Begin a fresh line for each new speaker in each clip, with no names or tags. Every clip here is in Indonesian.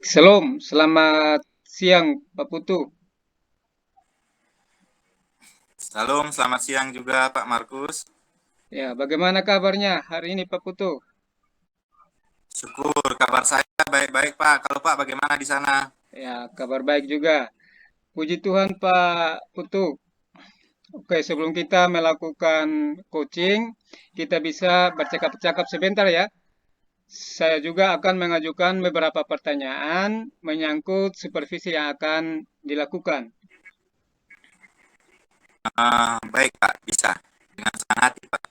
Shalom, selamat siang Pak Putu.
Salam, selamat siang juga Pak Markus.
Ya, bagaimana kabarnya hari ini Pak Putu?
Syukur kabar saya baik-baik Pak. Kalau Pak bagaimana di sana?
Ya, kabar baik juga. Puji Tuhan Pak Putu. Oke, sebelum kita melakukan coaching, kita bisa bercakap-cakap sebentar ya. Saya juga akan mengajukan beberapa pertanyaan menyangkut supervisi yang akan dilakukan.
Baik Pak, bisa. Dengan senang hati Pak.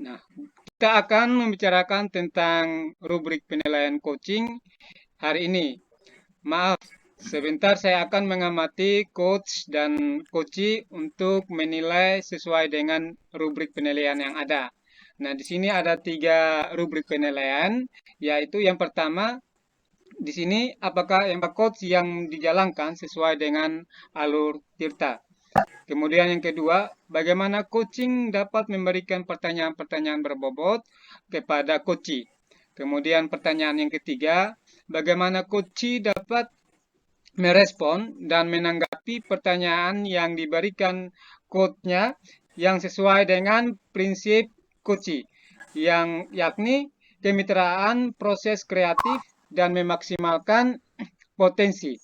Nah, kita akan membicarakan tentang rubrik penilaian coaching hari ini. Maaf, sebentar saya akan mengamati coach dan coachi untuk menilai sesuai dengan rubrik penilaian yang ada. Nah, di sini ada tiga rubrik penilaian, yaitu yang pertama, di sini apakah yang coach yang dijalankan sesuai dengan alur Tirta. Kemudian yang kedua, bagaimana coaching dapat memberikan pertanyaan-pertanyaan berbobot kepada coachi. Kemudian pertanyaan yang ketiga, bagaimana coachi dapat merespon dan menanggapi pertanyaan yang diberikan coach-nya yang sesuai dengan prinsip coaching, yang yakni kemitraan proses kreatif dan memaksimalkan potensi.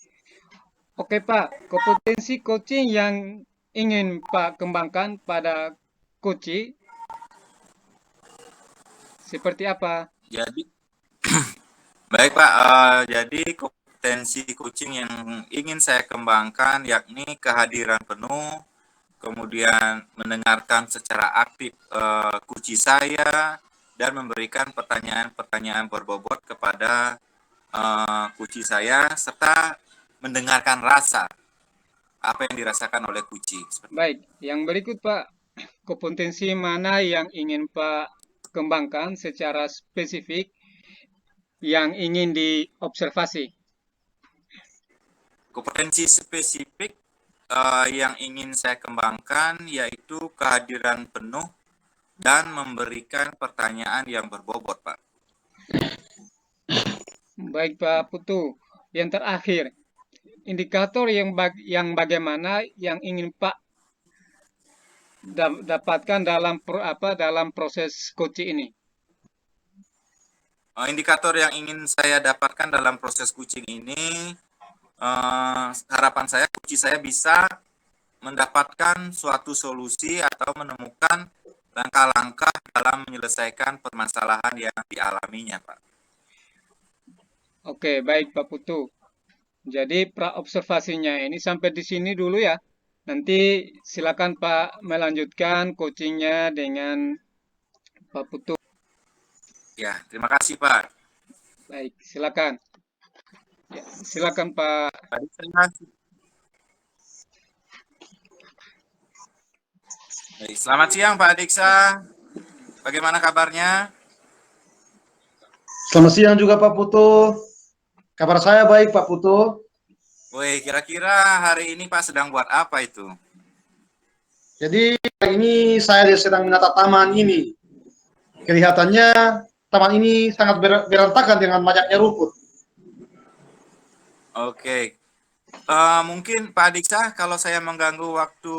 Oke Pak, kompetensi coaching yang ingin Pak kembangkan pada coaching seperti apa?
Jadi, baik Pak. Jadi kompetensi coaching yang ingin saya kembangkan yakni kehadiran penuh, kemudian mendengarkan secara aktif kunci saya dan memberikan pertanyaan-pertanyaan berbobot kepada kunci saya serta mendengarkan rasa apa yang dirasakan oleh kucing.
Baik, yang berikut Pak, kompetensi mana yang ingin Pak kembangkan secara spesifik yang ingin diobservasi?
Kompetensi spesifik yang ingin saya kembangkan yaitu kehadiran penuh dan memberikan pertanyaan yang berbobot, Pak.
Baik Pak Putu, yang terakhir, indikator yang bagaimana yang ingin Pak dapatkan dalam proses coaching ini?
Indikator yang ingin saya dapatkan dalam proses kucing ini, harapan saya kucing saya bisa mendapatkan suatu solusi atau menemukan langkah-langkah dalam menyelesaikan permasalahan yang dialaminya, Pak.
Oke, baik Pak Putu. Jadi pra observasinya ini sampai di sini dulu ya. Nanti silakan Pak melanjutkan coachingnya dengan Pak Putu.
Ya, terima kasih, Pak.
Baik, silakan. Ya, silakan Pak.
Tadi saya Baik, selamat siang Pak Adiksa. Bagaimana kabarnya?
Selamat siang juga Pak Putu. Kabar saya baik Pak Putu.
Woi, kira-kira hari ini Pak sedang buat apa itu?
Jadi hari ini saya sedang menata taman ini. Kelihatannya taman ini sangat berantakan dengan banyaknya rumput.
Oke. Mungkin Pak Adiksa kalau saya mengganggu waktu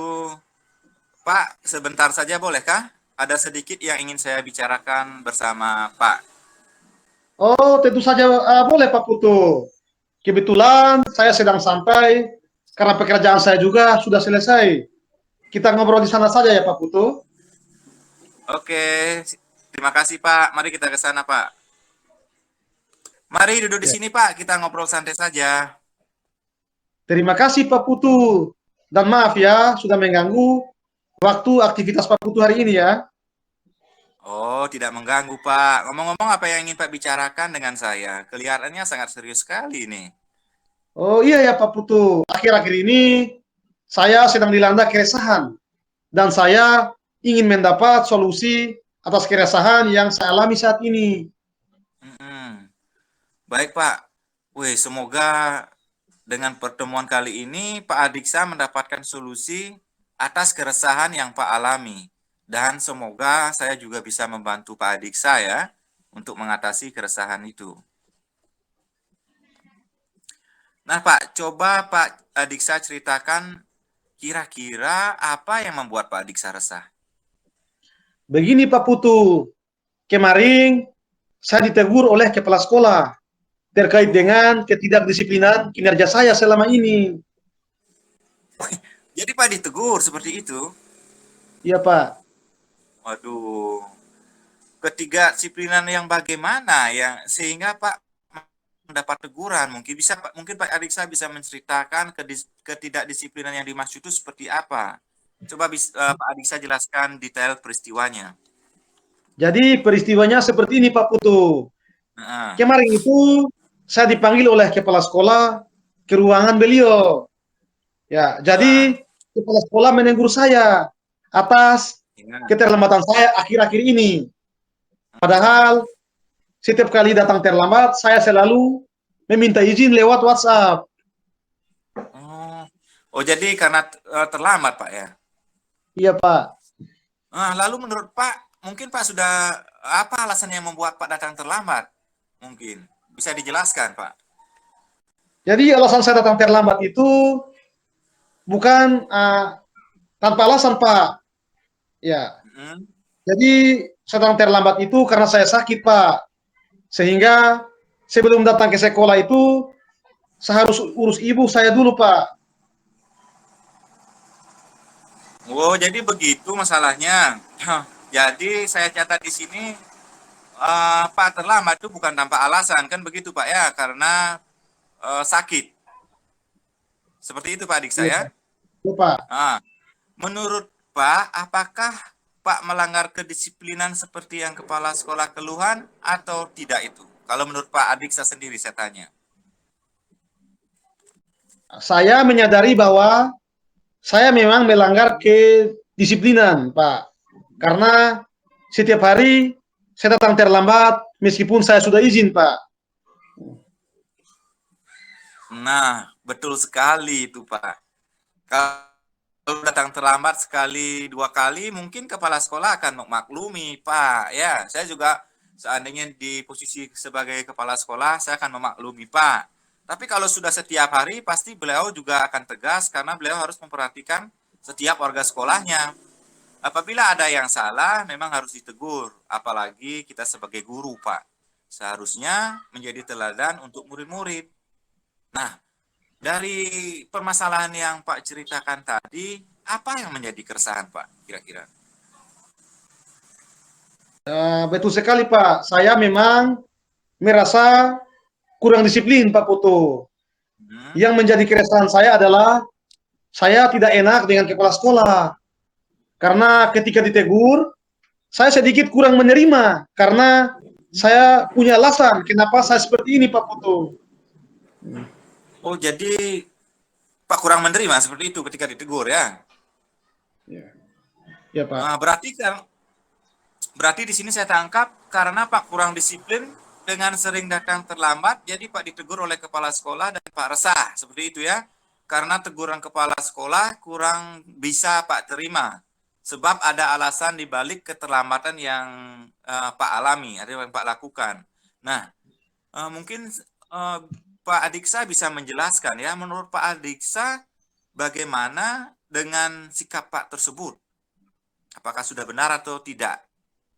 Pak sebentar saja bolehkah? Ada sedikit yang ingin saya bicarakan bersama Pak.
Oh, tentu saja boleh Pak Putu. Kebetulan saya sedang santai karena pekerjaan saya juga sudah selesai. Kita ngobrol di sana saja ya Pak Putu.
Oke, terima kasih Pak. Mari kita ke sana Pak. Mari duduk di
Ya.
sini Pak, kita ngobrol santai saja.
Terima kasih Pak Putu. Dan maaf ya sudah mengganggu waktu aktivitas Pak Putu hari ini ya.
Oh, tidak mengganggu Pak. Ngomong-ngomong apa yang ingin Pak bicarakan dengan saya? Kelihatannya sangat serius sekali nih.
Oh iya ya Pak Putu, akhir-akhir ini saya sedang dilanda keresahan dan saya ingin mendapat solusi atas keresahan yang saya alami saat ini.
Hmm. Baik Pak. Wih, semoga dengan pertemuan kali ini Pak Adiksa mendapatkan solusi atas keresahan yang Pak alami. Dan semoga saya juga bisa membantu Pak Adiksa ya untuk mengatasi keresahan itu. Nah, Pak, coba Pak Adiksa ceritakan kira-kira apa yang membuat Pak Adiksa resah?
Begini Pak Putu, kemarin saya ditegur oleh kepala sekolah terkait
Oh,
dengan ketidakdisiplinan kinerja saya selama ini.
jadi Pak ditegur seperti itu?
Iya Pak.
Waduh, ketidakdisiplinan yang bagaimana yang sehingga Pak mendapat teguran? Mungkin Pak Adiksa bisa menceritakan ketidakdisiplinan yang dimaksud itu seperti apa? Coba Pak Adiksa jelaskan detail peristiwanya.
Jadi peristiwanya seperti ini Pak Putu.
Heeh.
Kemarin itu saya dipanggil oleh kepala sekolah ke ruangan beliau. Ya,
Ah,
jadi kepala sekolah menegur saya atas
ya.
keterlambatan saya akhir-akhir ini.
Hmm.
Padahal setiap kali datang terlambat, saya selalu meminta izin lewat WhatsApp.
Oh, oh jadi karena terlambat Pak ya?
Iya Pak.
Lalu menurut Pak, mungkin Pak sudah apa alasan yang membuat Pak datang terlambat? Mungkin bisa dijelaskan Pak.
Jadi alasan saya datang terlambat itu bukan tanpa alasan Pak. Ya,
Hmm.
jadi saya datang terlambat itu karena saya sakit Pak. Sehingga sebelum datang ke sekolah itu saya harus urus ibu saya dulu Pak.
Oh, jadi begitu masalahnya. Jadi saya catat di sini Pak terlambat itu bukan tanpa alasan kan begitu Pak ya karena sakit. Seperti itu Pak adik
Iya,
saya.
iya, Pak.
Nah, menurut Pak, apakah Pak melanggar kedisiplinan seperti yang kepala sekolah keluhan atau tidak itu? Kalau menurut Pak adik saya sendiri saya tanya.
Saya menyadari bahwa saya memang melanggar kedisiplinan, Pak. Karena setiap hari saya datang terlambat meskipun saya sudah izin, Pak.
Nah, betul sekali itu Pak. Kalau datang terlambat sekali, dua kali, mungkin kepala sekolah akan memaklumi, Pak. Ya, saya juga seandainya di posisi sebagai kepala sekolah, saya akan memaklumi, Pak. Tapi kalau sudah setiap hari, pasti beliau juga akan tegas karena beliau harus memperhatikan setiap warga sekolahnya. Apabila ada yang salah, memang harus ditegur. Apalagi kita sebagai guru, Pak. Seharusnya menjadi teladan untuk murid-murid. Nah, dari permasalahan yang Pak ceritakan tadi, apa yang menjadi keresahan Pak kira-kira?
Betul sekali, Pak. Saya memang merasa kurang disiplin, Pak Putu.
Hmm.
Yang menjadi keresahan saya adalah saya tidak enak dengan kepala sekolah. Karena ketika ditegur, saya sedikit kurang menerima. Karena saya punya alasan kenapa saya seperti ini, Pak Putu.
Oh, jadi Pak kurang menerima seperti itu ketika ditegur ya?
Ya, ya Pak.
Berarti di sini saya tangkap karena Pak kurang disiplin dengan sering datang terlambat, jadi Pak ditegur oleh kepala sekolah dan Pak resah seperti itu ya? Karena teguran kepala sekolah kurang bisa Pak terima, sebab ada alasan di balik keterlambatan yang Pak alami, ada yang Pak lakukan. Nah, mungkin Pak Adiksa bisa menjelaskan ya, menurut Pak Adiksa bagaimana dengan sikap Pak tersebut? Apakah sudah benar atau tidak?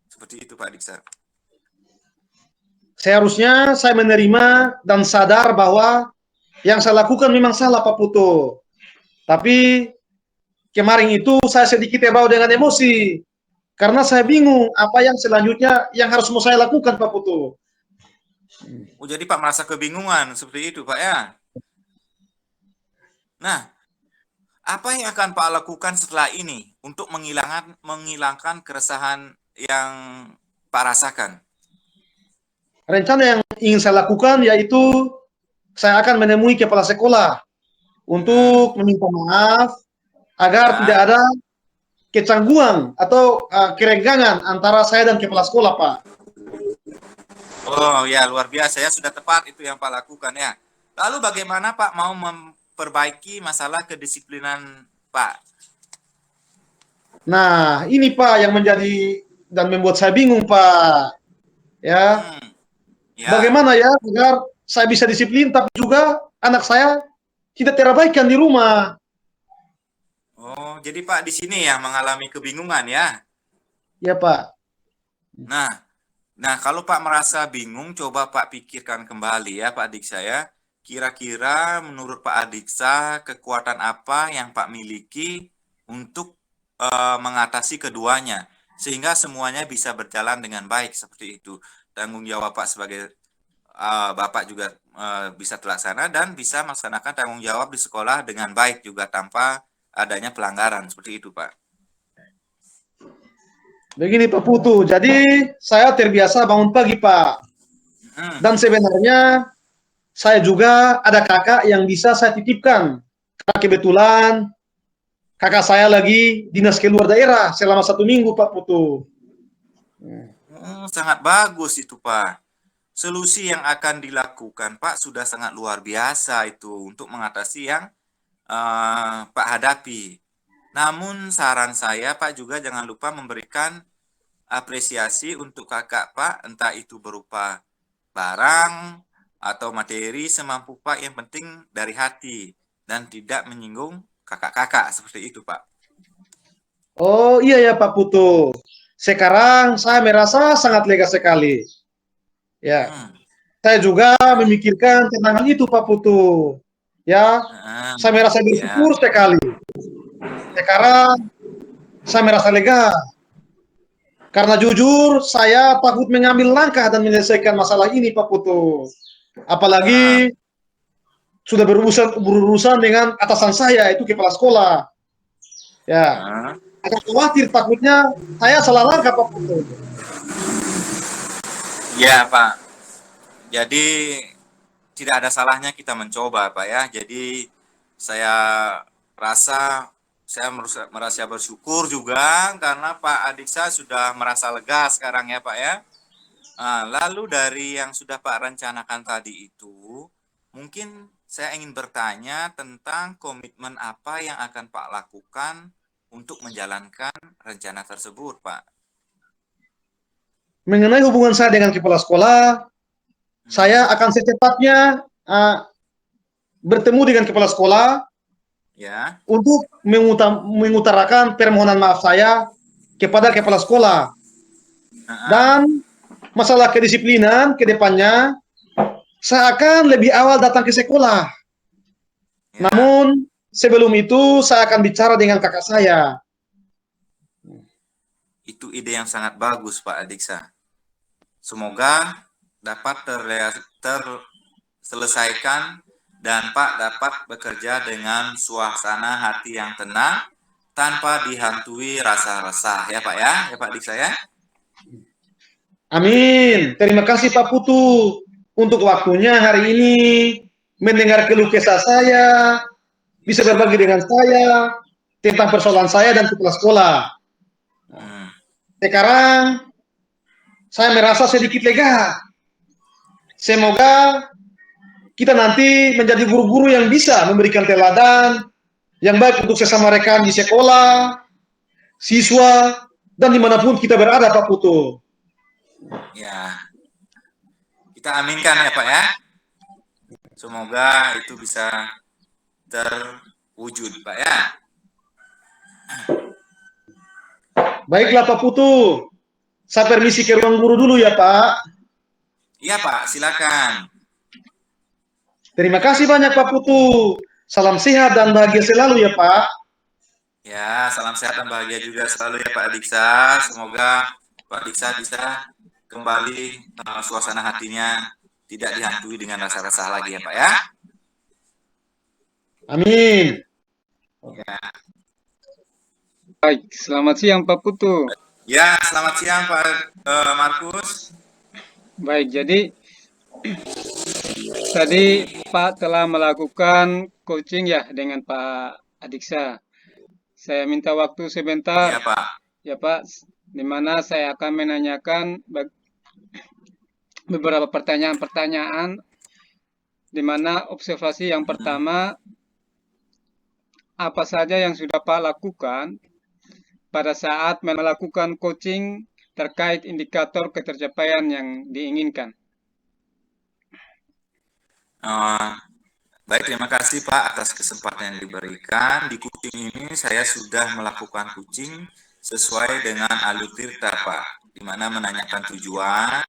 Seperti itu Pak Adiksa.
Seharusnya saya menerima dan sadar bahwa yang saya lakukan memang salah, Pak Putu. Tapi kemarin itu saya sedikit terbawa dengan emosi. Karena saya bingung apa yang selanjutnya yang harus mau saya lakukan, Pak Putu.
Oh, jadi Pak merasa kebingungan seperti itu Pak ya. Nah, apa yang akan Pak lakukan setelah ini untuk menghilangkan keresahan yang Pak rasakan?
Rencana yang ingin saya lakukan yaitu saya akan menemui kepala sekolah
Hmm,
untuk meminta maaf agar tidak
ya.
ada kecanggungan atau kerenggangan antara saya dan kepala sekolah, Pak.
Oh ya, luar biasa ya, sudah tepat itu yang Pak lakukan ya. Lalu bagaimana Pak mau memperbaiki masalah kedisiplinan Pak?
Nah, ini Pak yang menjadi dan membuat saya bingung, Pak. Ya,
Hmm, ya.
bagaimana ya agar saya bisa disiplin tapi juga anak saya tidak terabaikan di rumah.
Oh, jadi Pak di sini yang mengalami kebingungan ya.
Ya Pak.
Nah, nah kalau Pak merasa bingung, coba Pak pikirkan kembali ya Pak Adiksa ya. Kira-kira menurut Pak Adiksa kekuatan apa yang Pak miliki untuk mengatasi keduanya sehingga semuanya bisa berjalan dengan baik seperti itu. Tanggung jawab Pak sebagai Bapak juga bisa terlaksana dan bisa melaksanakan tanggung jawab di sekolah dengan baik juga tanpa adanya pelanggaran seperti itu Pak.
Begini Pak Putu, jadi saya terbiasa bangun pagi Pak.
Hmm.
Dan sebenarnya saya juga ada kakak yang bisa saya titipkan. Karena kebetulan kakak saya lagi dinas keluar daerah selama 1 minggu Pak Putu.
Sangat bagus itu Pak. Solusi yang akan dilakukan Pak sudah sangat luar biasa itu untuk mengatasi yang Pak hadapi. Namun saran saya Pak juga jangan lupa memberikan apresiasi untuk kakak Pak, entah itu berupa barang atau materi semampu Pak, yang penting dari hati dan tidak menyinggung kakak-kakak seperti itu Pak.
Oh iya ya Pak Putu. Sekarang saya merasa sangat lega sekali. Ya,
Hmm.
saya juga memikirkan tentang hal itu Pak Putu. Ya, saya merasa
Ya,
bersyukur sekali. Sekarang saya merasa lega. Karena jujur, saya takut mengambil langkah dan menyelesaikan masalah ini, Pak Putu.
ah,
Apalagi sudah berurusan dengan atasan saya, itu kepala sekolah. Ya,
ah.
agak khawatir takutnya saya salah langkah, Pak Putu.
Ya Pak. Jadi tidak ada salahnya kita mencoba Pak ya. Jadi saya rasa saya merasa bersyukur juga karena Pak Adiksa sudah merasa lega sekarang ya Pak ya. Lalu dari yang sudah Pak rencanakan tadi itu, mungkin saya ingin bertanya tentang komitmen apa yang akan Pak lakukan untuk menjalankan rencana tersebut Pak.
Mengenai hubungan saya dengan kepala sekolah, saya
Hmm,
akan secepatnya bertemu dengan kepala sekolah
ya.
untuk mengutarakan permohonan maaf saya kepada kepala sekolah.
Ah,
Dan masalah kedisiplinan ke depannya, saya akan lebih awal datang ke sekolah.
ya.
Namun sebelum itu saya akan bicara dengan kakak saya.
Itu ide yang sangat bagus Pak Adiksa. Semoga dapat terselesaikan dan Pak dapat bekerja dengan suasana hati yang tenang tanpa dihantui rasa resah ya Pak ya Pak Diksa ya.
Amin. Terima kasih Pak Putu untuk waktunya hari ini mendengar keluh kesah saya, bisa berbagi dengan saya tentang persoalan saya dan kepala sekolah.
Hmm,
Sekarang saya merasa sedikit lega. Semoga kita nanti menjadi guru-guru yang bisa memberikan teladan yang baik untuk sesama rekan di sekolah, siswa, dan dimanapun kita berada Pak Putu.
ya, kita aminkan ya Pak ya. Semoga itu bisa terwujud Pak ya.
Baiklah Pak Putu, saya permisi ke ruang guru dulu ya Pak.
Iya Pak, silakan.
Terima kasih banyak Pak Putu. Salam sehat dan bahagia selalu ya Pak.
Ya, salam sehat dan bahagia juga selalu ya Pak Adiksa. Semoga Pak Adiksa bisa kembali suasana hatinya tidak dihantui dengan rasa resah lagi ya Pak ya.
Amin.
Ya,
Baik, selamat siang Pak Putu.
ya selamat siang Pak Markus.
Baik, jadi tadi Pak telah melakukan coaching ya dengan Pak Adiksa. Saya minta waktu sebentar
Iya Pak.
ya Pak, di mana saya akan menanyakan beberapa pertanyaan-pertanyaan, di mana observasi yang
Hmm.
pertama, apa saja yang sudah Pak lakukan pada saat melakukan coaching terkait indikator ketercapaian yang diinginkan.
Baik, terima kasih Pak atas kesempatan yang diberikan. Di kucing ini saya sudah melakukan kucing sesuai dengan alur tirta Pak, di mana menanyakan tujuan,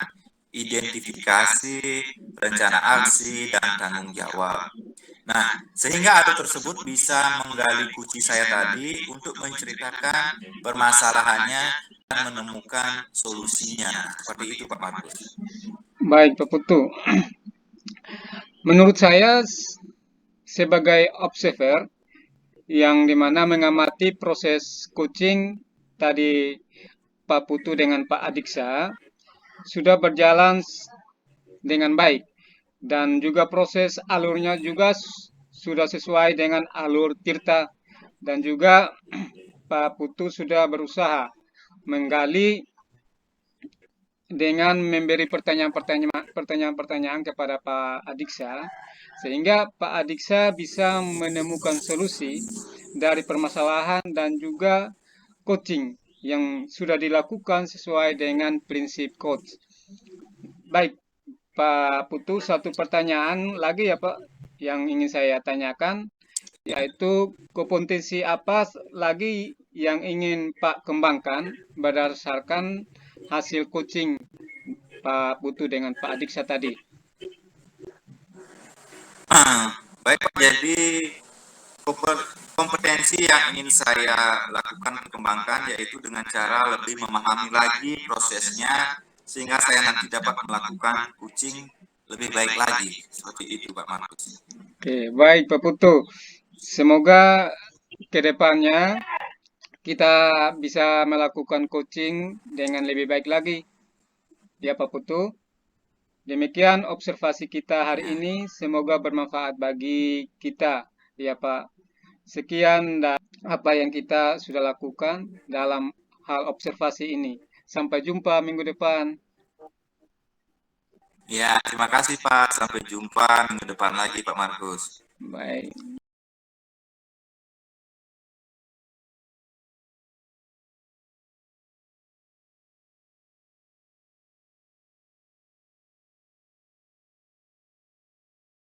identifikasi, rencana aksi, dan tanggung jawab. Nah, sehingga alur tersebut bisa menggali kunci saya tadi untuk menceritakan permasalahannya dan menemukan solusinya. Seperti itu Pak Markus.
Baik, Pak Putu. Menurut saya sebagai observer yang dimana mengamati proses coaching tadi Pak Putu dengan Pak Adiksa sudah berjalan dengan baik dan juga proses alurnya juga sudah sesuai dengan alur Tirta dan juga Pak Putu sudah berusaha menggali dengan memberi pertanyaan-pertanyaan kepada Pak Adiksa sehingga Pak Adiksa bisa menemukan solusi dari permasalahan dan juga coaching yang sudah dilakukan sesuai dengan prinsip coach. Baik, Pak Putu, satu pertanyaan lagi ya Pak yang ingin saya tanyakan, yaitu kompetensi apa lagi yang ingin Pak kembangkan berdasarkan hasil coaching Pak Putu dengan Pak Adiksa tadi.
Baik Pak, jadi kompetensi yang ingin saya lakukan kembangkan yaitu dengan cara lebih memahami lagi prosesnya sehingga saya nanti dapat melakukan coaching lebih baik lagi. Seperti itu Pak Markus.
Oke, baik Pak Putu. Semoga kedepannya kita bisa melakukan coaching dengan lebih baik lagi. Ya Pak Putu. Demikian observasi kita hari ini. Semoga bermanfaat bagi kita. Ya Pak. Sekian dan apa yang kita sudah lakukan dalam hal observasi ini. Sampai jumpa minggu depan.
Ya, terima kasih Pak. Sampai jumpa minggu depan lagi Pak Markus.
Baik.